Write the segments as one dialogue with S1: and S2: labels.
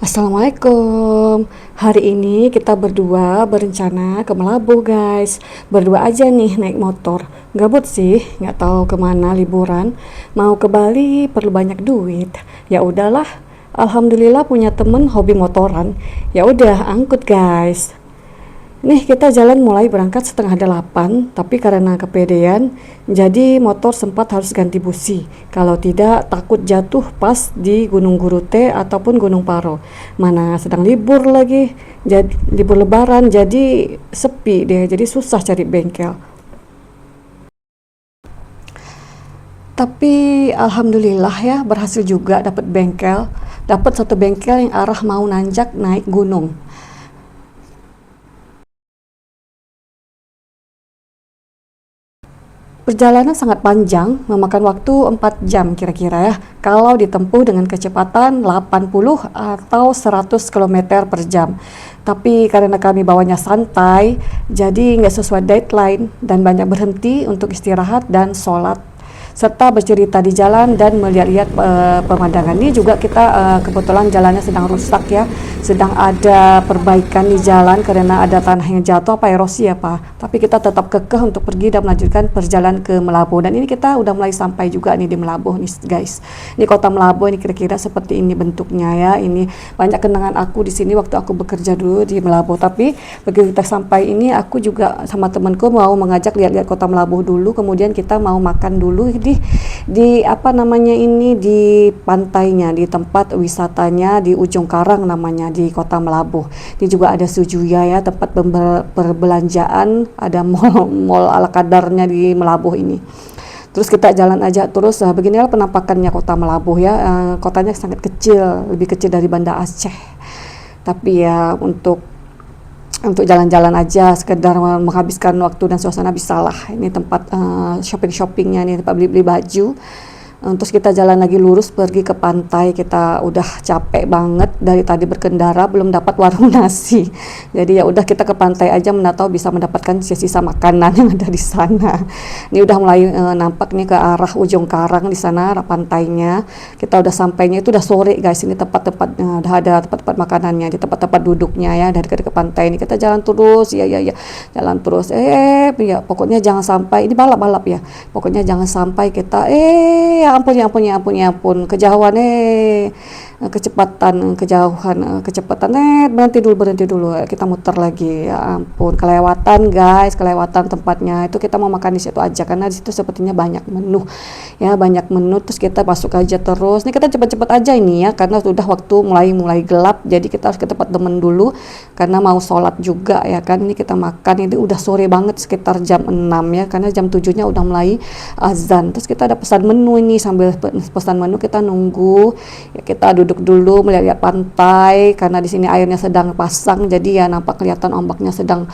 S1: Assalamualaikum. Hari ini kita berdua berencana ke Melabu, guys. Berdua aja nih naik motor. Gabut sih, nggak tahu kemana liburan. Mau ke Bali perlu banyak duit. Ya udahlah. Alhamdulillah punya temen hobi motoran. Ya udah angkut, guys. Nih kita jalan mulai berangkat setengah 8, tapi karena kepedean, jadi motor sempat harus ganti busi. Kalau tidak takut jatuh pas di Gunung Gurute ataupun Gunung Paro. Mana sedang libur lagi, jadi libur lebaran, jadi sepi deh, jadi susah cari bengkel. Tapi alhamdulillah ya berhasil juga dapat bengkel, dapat satu bengkel yang arah mau nanjak naik gunung. Perjalanan sangat panjang, memakan waktu 4 jam kira-kira ya, kalau ditempuh dengan kecepatan 80 atau 100 km per jam. Tapi karena kami bawanya santai, jadi nggak sesuai deadline dan banyak berhenti untuk istirahat dan sholat serta bercerita di jalan dan melihat-lihat pemandangan. Ini juga kita kebetulan jalannya sedang rusak ya, sedang ada perbaikan di jalan karena ada tanah yang jatuh apa erosi ya Pak. Tapi kita tetap kekeh untuk pergi dan melanjutkan perjalanan ke Melabu. Dan ini kita udah mulai sampai juga nih di Melabu nih guys. Ini kota Melabu ini kira-kira seperti ini bentuknya ya. Ini banyak kenangan aku di sini waktu aku bekerja dulu di Melabu. Tapi begitu kita sampai ini aku juga sama temanku mau mengajak lihat-lihat kota Melabu dulu. Kemudian kita mau makan dulu di apa namanya ini di pantainya, di tempat wisatanya di Ujung Karang namanya di Kota Melabuh. Ini juga ada Sujuya ya, tempat perbelanjaan, ada mall ala kadarnya di Melabuh ini. Terus kita jalan aja terus. Beginilah penampakannya Kota Melabuh ya. Kotanya sangat kecil, lebih kecil dari Banda Aceh. Tapi ya untuk jalan-jalan aja, sekedar menghabiskan waktu dan suasana bisalah. Ini tempat shopping-shoppingnya, nih tempat beli-beli baju. Terus kita jalan lagi lurus pergi ke pantai. Kita udah capek banget dari tadi berkendara, belum dapat warung nasi. Jadi ya udah kita ke pantai aja, mana tahu bisa mendapatkan sisa makanan yang ada di sana. Ini udah mulai nampak nih ke arah Ujung Karang di sana, arah pantainya. Kita udah sampainya itu udah sore guys. Ini tempat-tempat udah ada tempat-tempat makanannya, di tempat-tempat duduknya ya dari ke pantai ini. Kita jalan terus, ya jalan terus. Ya pokoknya jangan sampai ini balap-balap ya. Pokoknya jangan sampai kita ampun kejauhan kecepatan berhenti dulu kita muter lagi, ya ampun kelewatan guys, kelewatan tempatnya. Itu kita mau makan di situ aja karena di situ sepertinya banyak menu ya, banyak menu. Terus kita masuk aja terus. Nih kita cepat-cepat aja ini ya karena sudah waktu mulai gelap, jadi kita harus ke tempat temen dulu karena mau sholat juga ya kan. Ini kita makan, ini udah sore banget sekitar jam 6 ya, karena jam 7-nya udah mulai azan. Terus kita ada pesan menu ini, sambil pesan menu kita nunggu ya, kita duduk dulu melihat pantai karena di sini airnya sedang pasang, jadi ya nampak kelihatan ombaknya sedang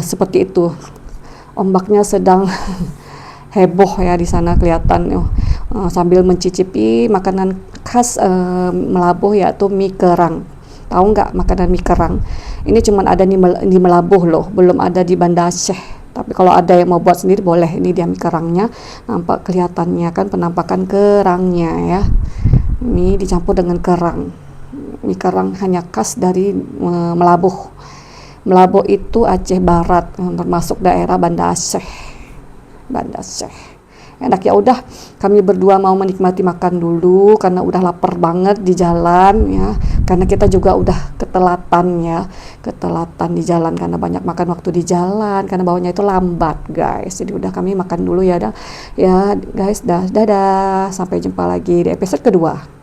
S1: seperti itu, ombaknya sedang heboh ya di sana kelihatan. Sambil mencicipi makanan khas Melabuh yaitu mie kerang. Tahu nggak makanan mie kerang? Ini cuman ada di Melabuh loh, belum ada di Banda Aceh. Tapi kalau ada yang mau buat sendiri boleh. Ini dia mie kerangnya, nampak kelihatannya kan penampakan kerangnya ya. Ini dicampur dengan kerang. Mie kerang hanya khas dari Melabuh. Melabuh itu Aceh Barat, termasuk daerah Banda Aceh. Banda Aceh. Enak ya udah, kami berdua mau menikmati makan dulu karena udah lapar banget di jalan ya. Karena kita juga udah ketelatan di jalan karena banyak makan waktu di jalan karena bawanya itu lambat guys. Jadi udah kami makan dulu ya guys, dadah, sampai jumpa lagi di episode kedua.